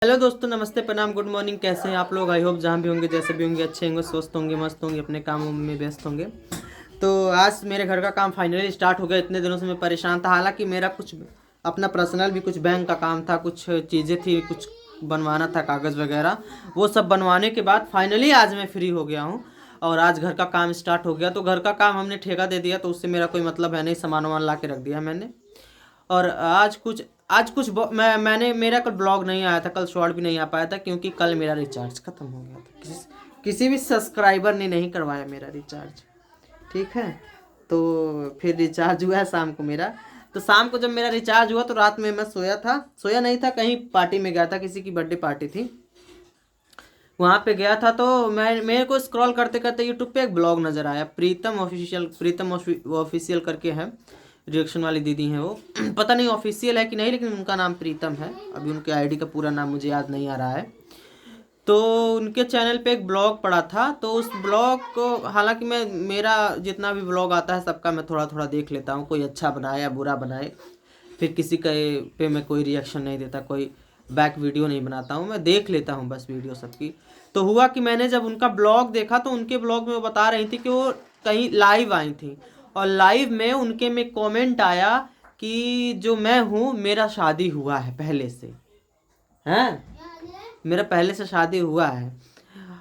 Hello दोस्तों, नमस्ते, प्रणाम, गुड मॉर्निंग। कैसे हैं आप लोग? आई होप जहाँ भी होंगे, जैसे भी होंगे, अच्छे होंगे, स्वस्थ होंगे, मस्त होंगे, अपने कामों में व्यस्त होंगे। तो आज मेरे घर का काम फाइनली स्टार्ट हो गया। इतने दिनों से मैं परेशान था। हालांकि मेरा कुछ अपना पर्सनल भी कुछ बैंक का काम था, कुछ चीज़ें थी, कुछ बनवाना था, कागज़ वगैरह। वो सब बनवाने के बाद फाइनली आज मैं फ्री हो गया हूँ और आज घर का काम स्टार्ट हो गया। तो घर का काम हमने ठेका दे दिया, तो उससे मेरा कोई मतलब है नहीं। सामान वामान ला के रख दिया मैंने। और मैंने मेरा कल ब्लॉग नहीं आया था, कल शॉर्ट भी नहीं आ पाया था, क्योंकि कल मेरा रिचार्ज ख़त्म हो गया था। किसी भी सब्सक्राइबर ने नहीं करवाया मेरा रिचार्ज। ठीक है। तो फिर रिचार्ज हुआ है शाम को मेरा। तो शाम को जब मेरा रिचार्ज हुआ तो रात में मैं सोया नहीं था, कहीं पार्टी में गया था, किसी की बर्थडे पार्टी थी, वहाँ पे गया था। तो मेरे को स्क्रॉल करते करते यूट्यूब पे एक ब्लॉग नज़र आया, प्रीतम ऑफिशियल करके है। रिएक्शन वाली दीदी हैं वो। पता नहीं ऑफिशियल है कि नहीं, लेकिन उनका नाम प्रीतम है। अभी उनके आईडी का पूरा नाम मुझे याद नहीं आ रहा है। तो उनके चैनल पे एक ब्लॉग पड़ा था, तो उस ब्लॉग को, हालांकि मेरा जितना भी ब्लॉग आता है सबका मैं थोड़ा थोड़ा देख लेता हूँ, कोई अच्छा बनाए या बुरा बनाए। फिर किसी के पे मैं कोई रिएक्शन नहीं देता, कोई बैक वीडियो नहीं बनाता हूँ, मैं देख लेता हूँ बस वीडियो सबकी। तो हुआ कि मैंने जब उनका ब्लॉग देखा तो उनके ब्लॉग में वो बता रही थी कि वो कहीं लाइव आई थी, और लाइव में उनके में कमेंट आया कि जो मैं हूँ, मेरा शादी हुआ है पहले से। हैं? मेरा पहले से शादी हुआ है।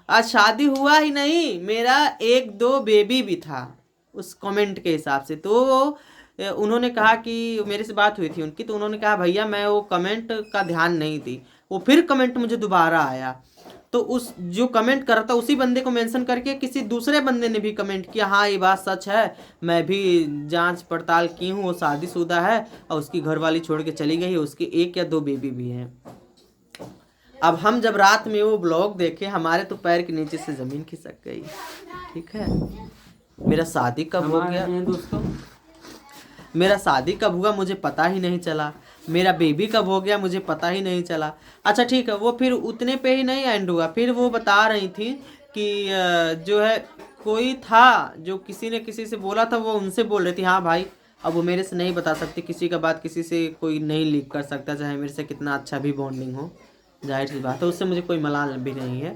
आज शादी हुआ ही नहीं, मेरा एक दो बेबी भी था उस कमेंट के हिसाब से। तो उन्होंने कहा कि मेरे से बात हुई थी उनकी, तो उन्होंने कहा भैया मैं वो कमेंट का ध्यान नहीं दी। वो फिर कमेंट मुझे दोबारा आया, तो उस जो कमेंट कर रहा था उसी बंदे को मेंशन करके किसी दूसरे बंदे ने भी कमेंट किया, हाँ ये बात सच है, मैं भी जांच पड़ताल की हूँ, वो शादीशुदा है और उसकी घरवाली छोड़ के चली गई है, उसके एक या दो बेबी भी हैं। अब हम जब रात में वो ब्लॉग देखे, हमारे तो पैर के नीचे से ज़मीन खिसक गई। ठीक है। मेरा शादी कब हो गया दोस्तों, मेरा शादी कब हुआ मुझे पता ही नहीं चला, मेरा बेबी कब हो गया मुझे पता ही नहीं चला। अच्छा ठीक है, वो फिर उतने पे ही नहीं एंड हुआ। फिर वो बता रही थी कि जो है कोई था जो किसी ने किसी से बोला था, वो उनसे बोल रही थी। हाँ भाई, अब वो मेरे से नहीं बता सकती, किसी का बात किसी से कोई नहीं लीक कर सकता, चाहे मेरे से कितना अच्छा भी बॉन्डिंग हो, जाहिर सी बात है, उससे मुझे कोई मलाल भी नहीं है।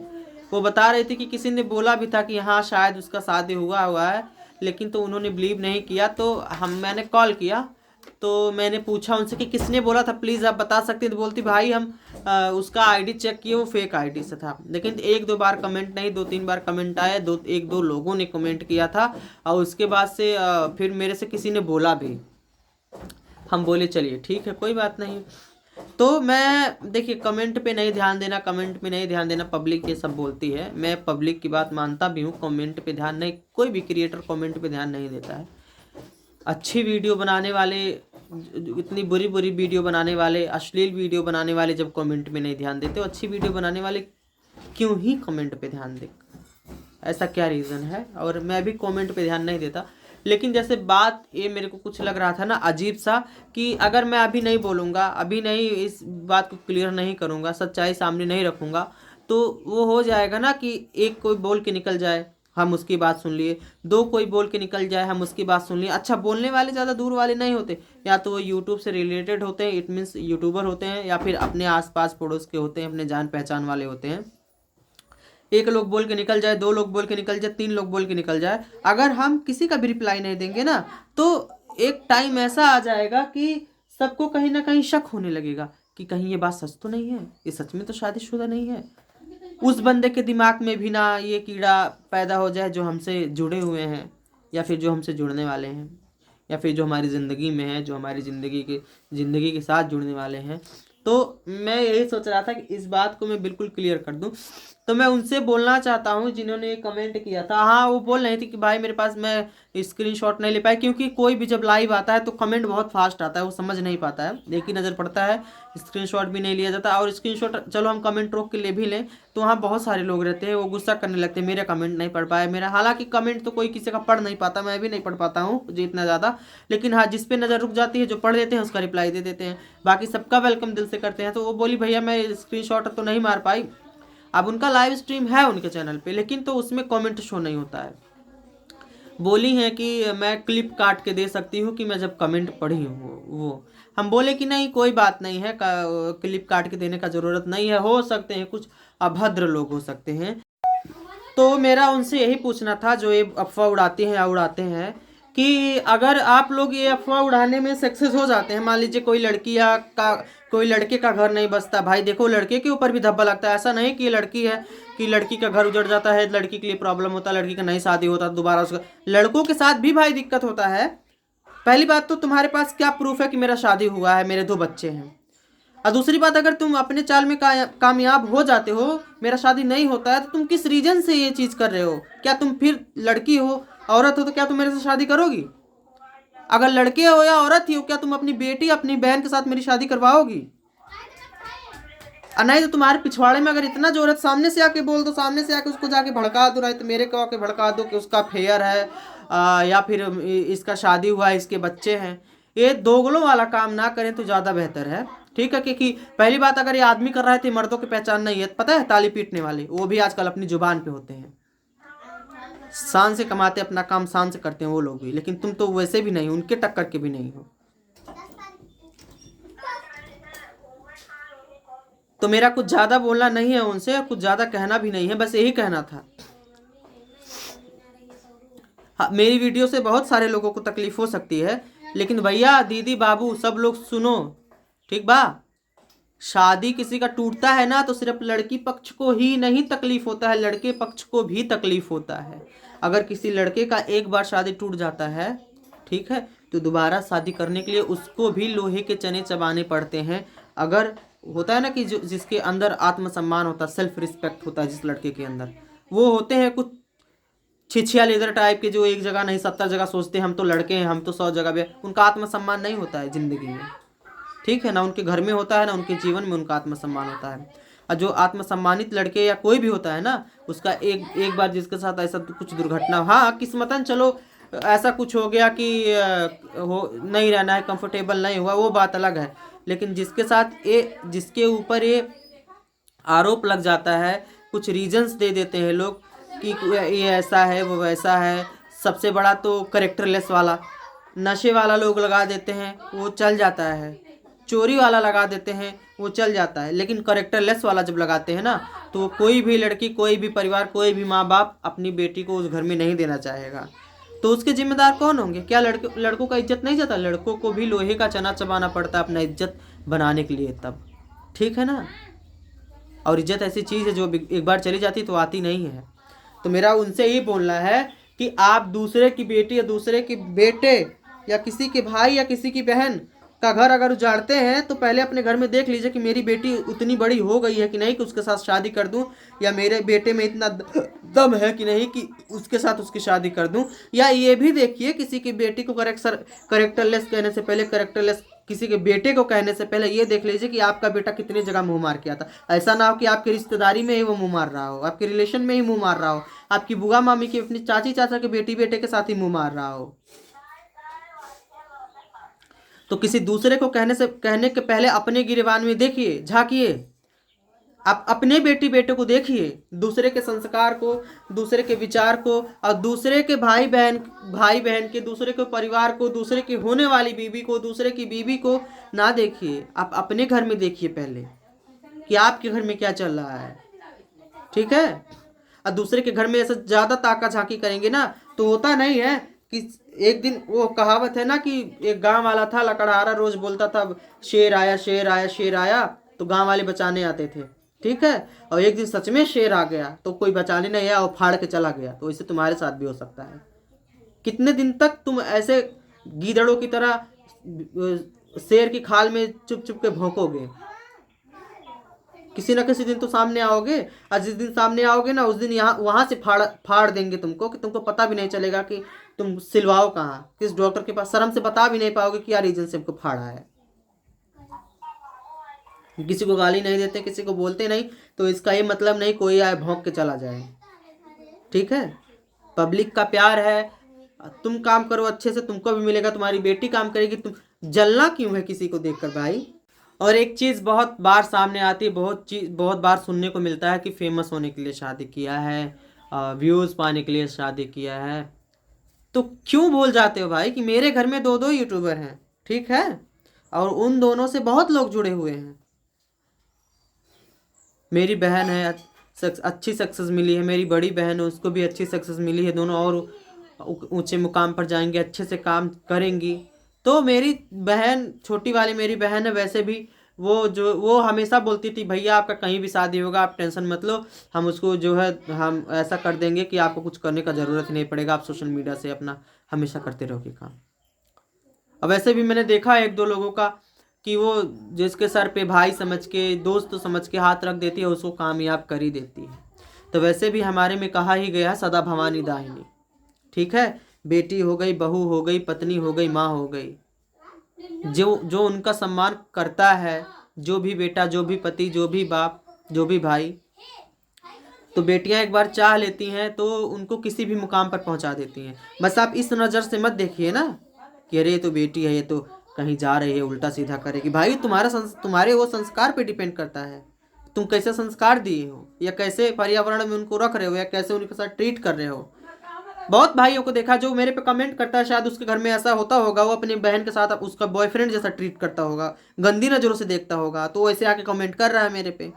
वो बता रही थी कि किसी ने बोला भी था कि हाँ शायद उसका शादी हुआ है, लेकिन तो उन्होंने बिलीव नहीं किया। तो मैंने कॉल किया, तो मैंने पूछा उनसे कि किसने बोला था, प्लीज़ आप बता सकते हैं। तो बोलती भाई हम उसका आईडी चेक किए, वो फेक आईडी से था। लेकिन एक दो बार कमेंट नहीं, दो तीन बार कमेंट आए, एक दो लोगों ने कमेंट किया था, और उसके बाद से फिर मेरे से किसी ने बोला भी। हम बोले चलिए ठीक है, कोई बात नहीं। तो मैं देखिए, कमेंट पे नहीं ध्यान देना, कमेंट पे नहीं ध्यान देना, पब्लिक ये सब बोलती है, मैं पब्लिक की बात मानता भी हूँ। कमेंट पे ध्यान नहीं, कोई भी क्रिएटर कमेंट पे ध्यान नहीं देता है। अच्छी वीडियो बनाने वाले, इतनी बुरी बुरी वीडियो बनाने वाले, अश्लील वीडियो बनाने वाले जब कमेंट में नहीं ध्यान देते, अच्छी वीडियो बनाने वाले क्यों ही कमेंट पे ध्यान दे? ऐसा क्या रीज़न है? और मैं भी कमेंट पे ध्यान नहीं देता। लेकिन जैसे बात ये मेरे को कुछ लग रहा था ना अजीब सा, कि अगर मैं अभी नहीं बोलूँगा, अभी नहीं इस बात को क्लियर नहीं करूँगा, सच्चाई सामने नहीं रखूँगा, तो वो हो जाएगा ना कि एक कोई बोल के निकल जाए, हम उसकी बात सुन लिए, दो कोई बोल के निकल जाए, हम उसकी बात सुन लिए। अच्छा, बोलने वाले ज़्यादा दूर वाले नहीं होते, या तो वो यूट्यूब से रिलेटेड होते हैं, इट मीन्स यूट्यूबर होते हैं, या फिर अपने आसपास पड़ोस के होते हैं, अपने जान पहचान वाले होते हैं। एक लोग बोल के निकल जाए, दो लोग बोल के निकल जाए, तीन लोग बोल के निकल जाए, अगर हम किसी का भी रिप्लाई नहीं देंगे ना, तो एक टाइम ऐसा आ जाएगा कि सबको कहीं ना कहीं शक होने लगेगा कि कहीं ये बात सच तो नहीं है, ये सच में तो शादीशुदा नहीं है। उस बंदे के दिमाग में भी ना ये कीड़ा पैदा हो जाए जो हमसे जुड़े हुए हैं, या फिर जो हमसे जुड़ने वाले हैं, या फिर जो हमारी ज़िंदगी में है, जो हमारी ज़िंदगी के साथ जुड़ने वाले हैं। तो मैं यही सोच रहा था कि इस बात को मैं बिल्कुल क्लियर कर दूं। तो मैं उनसे बोलना चाहता हूं जिन्होंने ये कमेंट किया था। हाँ, वो बोल रही थी कि भाई मेरे पास मैं स्क्रीनशॉट नहीं ले पाई, क्योंकि कोई भी जब लाइव आता है तो कमेंट बहुत फास्ट आता है, वो समझ नहीं पाता है, एक ही नज़र पड़ता है, स्क्रीनशॉट भी नहीं लिया जाता। और स्क्रीनशॉट चलो हम कमेंट रोक के ले भी लें, तो वहाँ बहुत सारे लोग रहते हैं, वो गुस्सा करने लगते हैं, मेरा कमेंट नहीं पढ़ पाया मेरा। हालांकि कमेंट तो कोई किसी का पढ़ नहीं पाता, मैं भी नहीं पढ़ पाता हूँ जी इतना ज़्यादा, लेकिन हाँ जिस पे नज़र रुक जाती है, जो पढ़ लेते हैं उसका रिप्लाई दे देते हैं, बाकी सबका वेलकम दिल से करते हैं। तो वो बोली भैया मैं स्क्रीनशॉट तो नहीं मार पाई। अब उनका लाइव स्ट्रीम है उनके चैनल पे, लेकिन तो उसमें कमेंट शो नहीं होता है। बोली हैं कि मैं क्लिप काट के दे सकती हूँ कि मैं जब कमेंट पढ़ी हूँ वो। हम बोले कि नहीं कोई बात नहीं है, क्लिप काट के देने का ज़रूरत नहीं है, हो सकते हैं कुछ अभद्र लोग हो सकते हैं। तो मेरा उनसे यही पूछना था जो ये अफवाह उड़ाते हैं या उड़ाते हैं कि अगर आप लोग ये अफवाह उड़ाने में सक्सेस हो जाते हैं, मान लीजिए कोई लड़के का घर नहीं बसता, भाई देखो लड़के के ऊपर भी धब्बा लगता है। ऐसा नहीं कि लड़की है कि लड़की का घर उजड़ जाता है, लड़की के लिए प्रॉब्लम होता है, लड़की का नहीं शादी होता दोबारा उसका, लड़कों के साथ भी भाई दिक्कत होता है। पहली बात तो तुम्हारे पास क्या प्रूफ है कि मेरा शादी हुआ है, मेरे 2 बच्चे हैं। और दूसरी बात, अगर तुम अपने चाल में कामयाब हो जाते हो, मेरा शादी नहीं होता है, तो तुम किस रीजन से ये चीज़ कर रहे हो? क्या तुम फिर लड़की हो, औरत हो, तो क्या तुम मेरे से शादी करोगी? अगर लड़के हो या औरत ही हो, क्या तुम अपनी बेटी अपनी बहन के साथ मेरी शादी करवाओगी? और नहीं तो तुम्हारे पिछवाड़े में अगर इतना जोर है, सामने से आके बोल दो, सामने से आके उसको जाके भड़का दो, नहीं तो मेरे को आके भड़का दो कि उसका फेयर है या फिर इसका शादी हुआ है, इसके बच्चे हैं। ये दोगलों वाला काम ना करें तो ज़्यादा बेहतर है, ठीक है? क्योंकि पहली बात, अगर ये आदमी कर रहा है तो मर्दों की पहचान नहीं है, पता है? ताली पीटने वाले वो भी आजकल अपनी जुबान पे होते हैं, शान से कमाते, अपना काम शान से करते हैं वो लोग भी, लेकिन तुम तो वैसे भी नहीं, उनके टक्कर के भी नहीं हो। तो मेरा कुछ ज़्यादा बोलना नहीं है उनसे, कुछ ज़्यादा कहना भी नहीं है, बस यही कहना था। हाँ, मेरी वीडियो से बहुत सारे लोगों को तकलीफ हो सकती है, लेकिन भैया दीदी बाबू सब लोग सुनो, ठीक बा? शादी किसी का टूटता है ना तो सिर्फ लड़की पक्ष को ही नहीं तकलीफ होता है, लड़के पक्ष को भी तकलीफ होता है। अगर किसी लड़के का एक बार शादी टूट जाता है, ठीक है, तो दोबारा शादी करने के लिए उसको भी लोहे के चने चबाने पड़ते हैं। अगर होता है ना कि जिसके अंदर आत्मसम्मान होता है, सेल्फ रिस्पेक्ट होता है जिस लड़के के अंदर, वो होते हैं कुछ छिछिया लेदर टाइप के, जो एक जगह नहीं 70 जगह सोचते हैं हम तो लड़के हैं, हम तो 100 जगह भी, उनका आत्मसम्मान नहीं होता है ज़िंदगी में, ठीक है ना? उनके घर में होता है ना, उनके जीवन में उनका आत्मसम्मान होता है। और जो आत्मसम्मानित लड़के या कोई भी होता है ना, उसका एक बार जिसके साथ ऐसा कुछ दुर्घटना, हाँ किस्मतन चलो ऐसा कुछ हो गया कि हो नहीं रहना है, कंफर्टेबल नहीं हुआ, वो बात अलग है। लेकिन जिसके ऊपर ये आरोप लग जाता है, कुछ रीजंस दे देते हैं लोग कि ये ऐसा है वो वैसा है। सबसे बड़ा तो करेक्टरलेस वाला, नशे वाला लोग लगा देते हैं, वो चल जाता है। चोरी वाला लगा देते हैं, वो चल जाता है। लेकिन करेक्टरलेस वाला जब लगाते हैं ना, तो कोई भी लड़की, कोई भी परिवार, कोई भी माँ बाप अपनी बेटी को उस घर में नहीं देना चाहेगा। तो उसके जिम्मेदार कौन होंगे? क्या लड़कों का इज्जत नहीं जाता? लड़कों को भी लोहे का चना चबाना पड़ता है अपना इज्जत बनाने के लिए, तब ठीक है ना? और इज्जत ऐसी चीज़ है जो एक बार चली जाती तो आती नहीं है। तो मेरा उनसे यही बोलना है कि आप दूसरे की बेटी या दूसरे के बेटे या किसी के भाई या किसी की बहन का घर अगर उजाड़ते हैं, तो पहले अपने घर में देख लीजिए कि मेरी बेटी उतनी बड़ी हो गई है कि नहीं कि उसके साथ शादी कर दूं, या मेरे बेटे में इतना दम है कि नहीं कि उसके साथ उसकी शादी कर दूं। या ये भी देखिए, किसी की बेटी को करेक्टरलेस कहने से पहले, करेक्टरलेस किसी के बेटे को कहने से पहले ये देख लीजिए कि आपका बेटा कितनी जगह मुंह मार के आता। ऐसा ना हो कि आपकी रिश्तेदारी में ही वो मुंह मार रहा हो, आपके रिलेशन में ही मुंह मार रहा हो, आपकी बुआ मामी की, अपनी चाची चाचा के बेटी बेटे के साथ ही मुंह मार रहा हो। तो किसी दूसरे को कहने के पहले अपने गिरेबान में देखिए, झांकिए, आप अपने बेटी बेटे को देखिए, दूसरे के संस्कार को, दूसरे के विचार को, और दूसरे के भाई बहन के, दूसरे के परिवार को, दूसरे की होने वाली बीवी को, दूसरे की बीवी को ना देखिए। आप अपने घर में देखिए पहले कि आपके घर में क्या चल रहा है, ठीक है? और दूसरे के घर में ऐसा ज़्यादा ताका झांकी करेंगे ना, तो होता नहीं है कि एक दिन, वो कहावत है ना कि एक गांव वाला था लकड़हारा, रोज बोलता था शेर आया शेर आया शेर आया, तो गांव वाले बचाने आते थे, ठीक है? और एक दिन सच में शेर आ गया तो कोई बचाने नहीं आया और फाड़ के चला गया। तो इससे तुम्हारे साथ भी हो सकता है। कितने दिन तक तुम ऐसे गीदड़ों की तरह शेर की खाल में चुप चुप के भौंकोगे? किसी ना किसी दिन तो सामने आओगे, और जिस दिन सामने आओगे ना, उस दिन यहाँ वहाँ से फाड़ देंगे तुमको, कि तुमको पता भी नहीं चलेगा कि तुम सिलवाओ कहाँ, किस डॉक्टर के पास, शर्म से बता भी नहीं पाओगे कि यार रीजन से हमको फाड़ा है। किसी को गाली नहीं देते, किसी को बोलते नहीं, तो इसका ये मतलब नहीं कोई आए भौंक के चला जाए, ठीक है? पब्लिक का प्यार है, तुम काम करो अच्छे से, तुमको भी मिलेगा, तुम्हारी बेटी काम करेगी, तुम जलना क्यों है किसी को देखकर भाई? और एक चीज़ बहुत बार सामने आती है, बहुत बार सुनने को मिलता है कि फेमस होने के लिए शादी किया है, व्यूज़ पाने के लिए शादी किया है। तो क्यों भूल जाते हो भाई कि मेरे घर में 2 यूट्यूबर हैं, ठीक है? और उन दोनों से बहुत लोग जुड़े हुए हैं। मेरी बहन है, अच्छी सक्सेस मिली है, मेरी बड़ी बहन है, उसको भी अच्छी सक्सेस मिली है, दोनों और ऊंचे मुकाम पर जाएंगे, अच्छे से काम करेंगी। तो मेरी बहन, छोटी वाली मेरी बहन है, वैसे भी वो हमेशा बोलती थी भैया आपका कहीं भी शादी होगा आप टेंशन मत लो, हम उसको जो है हम ऐसा कर देंगे कि आपको कुछ करने का ज़रूरत ही नहीं पड़ेगा, आप सोशल मीडिया से अपना हमेशा करते रहोगे काम। अब वैसे भी मैंने देखा है एक दो लोगों का कि वो जिसके सर पे भाई समझ के, दोस्त समझ के हाथ रख देती है, उसको कामयाब कर ही देती है। तो वैसे भी हमारे में कहा ही गया सदा भवानी दाहिनी, ठीक है। बेटी हो गई, बहू हो गई, पत्नी हो गई, माँ हो गई, जो उनका सम्मान करता है, जो भी बेटा, जो भी पति, जो भी बाप, जो भी भाई, तो बेटियां एक बार चाह लेती हैं तो उनको किसी भी मुकाम पर पहुंचा देती हैं। बस आप इस नज़र से मत देखिए ना कि अरे ये तो बेटी है, ये तो कहीं जा रही है, उल्टा सीधा करेगी। भाई तुम्हारे वो संस्कार पे डिपेंड करता है, तुम कैसे संस्कार दिए हो, या कैसे पर्यावरण में उनको रख रहे हो, या कैसे उनके साथ ट्रीट कर रहे हो। बहुत भाइयों को देखा जो मेरे पे कमेंट करता है, शायद उसके घर में ऐसा होता होगा, वो अपनी बहन के साथ उसका बॉयफ्रेंड जैसा ट्रीट करता होगा, गंदी नज़रों से देखता होगा, तो वैसे आके कमेंट कर रहा है मेरे पे।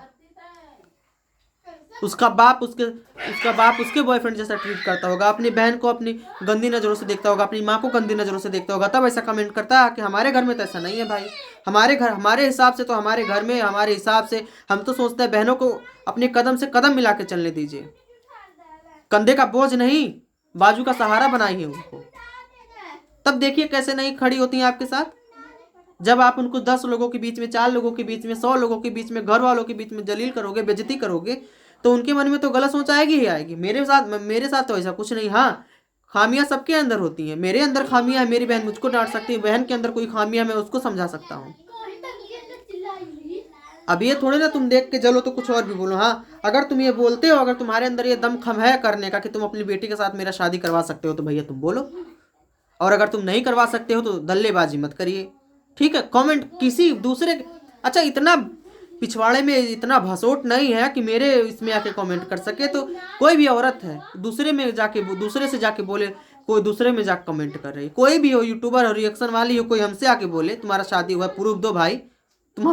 उसका बाप उसके बॉयफ्रेंड जैसा ट्रीट करता होगा, अपनी बहन को अपनी गंदी नज़रों से देखता होगा, अपनी माँ को गंदी नज़रों से देखता होगा, तब ऐसा कमेंट करता है। कि हमारे घर में तो ऐसा नहीं है भाई। हमारे हिसाब से तो हमारे घर में, हमारे हिसाब से हम तो सोचते हैं बहनों को अपने कदम से कदम मिला के चलने दीजिए, कंधे का बोझ नहीं, बाजू का सहारा बनाइए उनको। तब देखिए कैसे नहीं खड़ी होती हैं आपके साथ। जब आप उनको 10 लोगों के बीच में, 4 लोगों के बीच में, 100 लोगों के बीच में, घर वालों के बीच में जलील करोगे, बेइज्जती करोगे, तो उनके मन में तो गलत सोच आएगी ही आएगी। मेरे साथ तो ऐसा कुछ नहीं। हाँ, खामियां सबके अंदर होती हैं, मेरे अंदर खामियां है, मेरी बहन मुझको डांट सकती है, बहन के अंदर कोई खामियां मैं उसको समझा सकता हूँ। अब ये थोड़े ना तुम देख के चलो तो कुछ और भी बोलो। हाँ, अगर तुम ये बोलते हो, अगर तुम्हारे अंदर ये दमखम है करने का कि तुम अपनी बेटी के साथ मेरा शादी करवा सकते हो, तो भैया तुम बोलो। और अगर तुम नहीं करवा सकते हो तो दल्लेबाजी मत करिए, ठीक है। कमेंट किसी दूसरे, अच्छा इतना पिछवाड़े में इतना भसोट नहीं है कि मेरे इसमें आके कमेंट कर सके। तो कोई भी औरत है दूसरे से जाके बोले, कोई दूसरे में जाके कमेंट कर रही, कोई भी हो, यूट्यूबर हो, रिएक्शन वाली हो, कोई हमसे आके बोले तुम्हारा शादी हुआ, प्रूफ दो भाई। तुम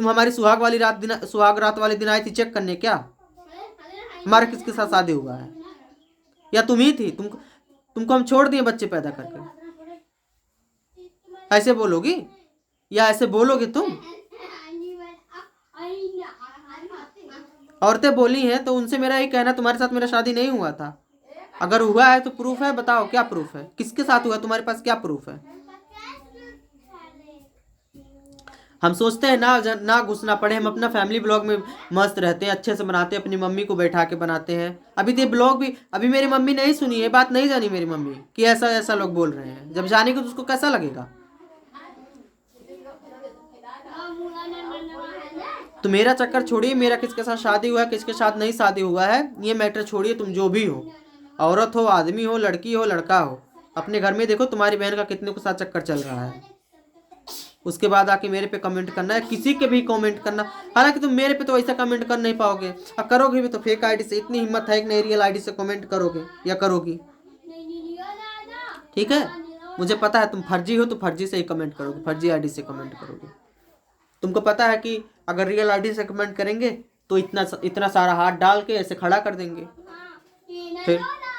हमारी सुहाग रात वाले दिन आई थी चेक करने क्या हमारा किसके साथ शादी हुआ है, या तुम ही थी? तुमको हम छोड़ दिए बच्चे पैदा करके? ऐसे बोलोगी या ऐसे बोलोगे तुम? औरतें बोली हैं तो उनसे मेरा यही कहना, तुम्हारे साथ मेरा शादी नहीं हुआ था। अगर हुआ है तो प्रूफ है, बताओ क्या प्रूफ है, किसके साथ हुआ, तुम्हारे पास क्या प्रूफ है? हम सोचते हैं ना घुसना पड़े, हम अपना फैमिली ब्लॉग में मस्त रहते हैं, अच्छे से बनाते हैं, अपनी मम्मी को बैठा के बनाते हैं। अभी तो ये ब्लॉग भी अभी मेरी मम्मी नहीं सुनी है, बात नहीं जानी मेरी मम्मी कि ऐसा ऐसा लोग बोल रहे हैं। जब जानेगी तो उसको कैसा लगेगा? तो मेरा चक्कर छोड़िए, मेरा किसके साथ शादी हुआ है, किसके साथ नहीं शादी हुआ है, ये मैटर छोड़िए। तुम जो भी हो, औरत हो, आदमी हो, लड़की हो, लड़का हो, अपने घर में देखो तुम्हारी बहन का कितने के साथ चक्कर चल रहा है। उसके बाद आके मेरे पे कमेंट करना है, किसी के भी कमेंट करना। हालांकि तुम मेरे पे तो ऐसा कमेंट कर नहीं पाओगे, और करोगे भी तो फेक आईडी से। इतनी हिम्मत है कि नहीं रियल आईडी से कमेंट करोगे या करोगी? ठीक है, मुझे पता है तुम फर्जी हो, तो फर्जी से ही कमेंट करोगे, फर्जी आईडी से कमेंट करोगे। तुमको पता है कि अगर रियल आईडी से कमेंट करेंगे तो इतना सारा हाथ डाल के ऐसे खड़ा कर देंगे, फिर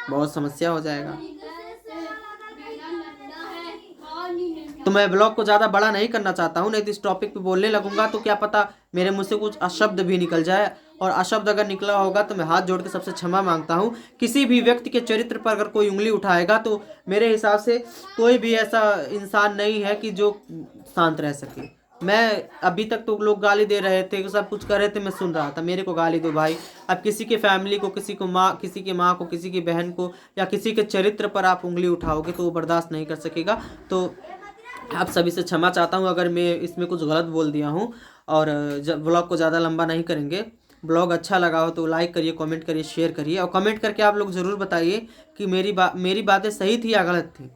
बहुत समस्या हो जाएगा। तो मैं ब्लॉग को ज़्यादा बड़ा नहीं करना चाहता हूँ, नहीं तो इस टॉपिक पे बोलने लगूंगा तो क्या पता मेरे मुंह से कुछ अशब्द भी निकल जाए, और अशब्द अगर निकला होगा तो मैं हाथ जोड़ के सबसे क्षमा मांगता हूँ। किसी भी व्यक्ति के चरित्र पर अगर कोई उंगली उठाएगा तो मेरे हिसाब से कोई भी ऐसा इंसान नहीं है कि जो शांत रह सके। मैं अभी तक तो लोग गाली दे रहे थे, सब कुछ कर रहे थे, मैं सुन रहा था, मेरे को गाली दो भाई। अब किसी के फैमिली को, किसी की माँ को, किसी की बहन को, या किसी के चरित्र पर आप उंगली उठाओगे तो वो बर्दाश्त नहीं कर सकेगा। तो आप सभी से क्षमा चाहता हूँ अगर मैं इसमें कुछ गलत बोल दिया हूँ। और ब्लॉग को ज़्यादा लंबा नहीं करेंगे। ब्लॉग अच्छा लगा हो तो लाइक करिए, कमेंट करिए, शेयर करिए, और कमेंट करके आप लोग ज़रूर बताइए कि मेरी बातें सही थी या गलत थी।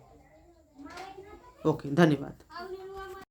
ओके, धन्यवाद।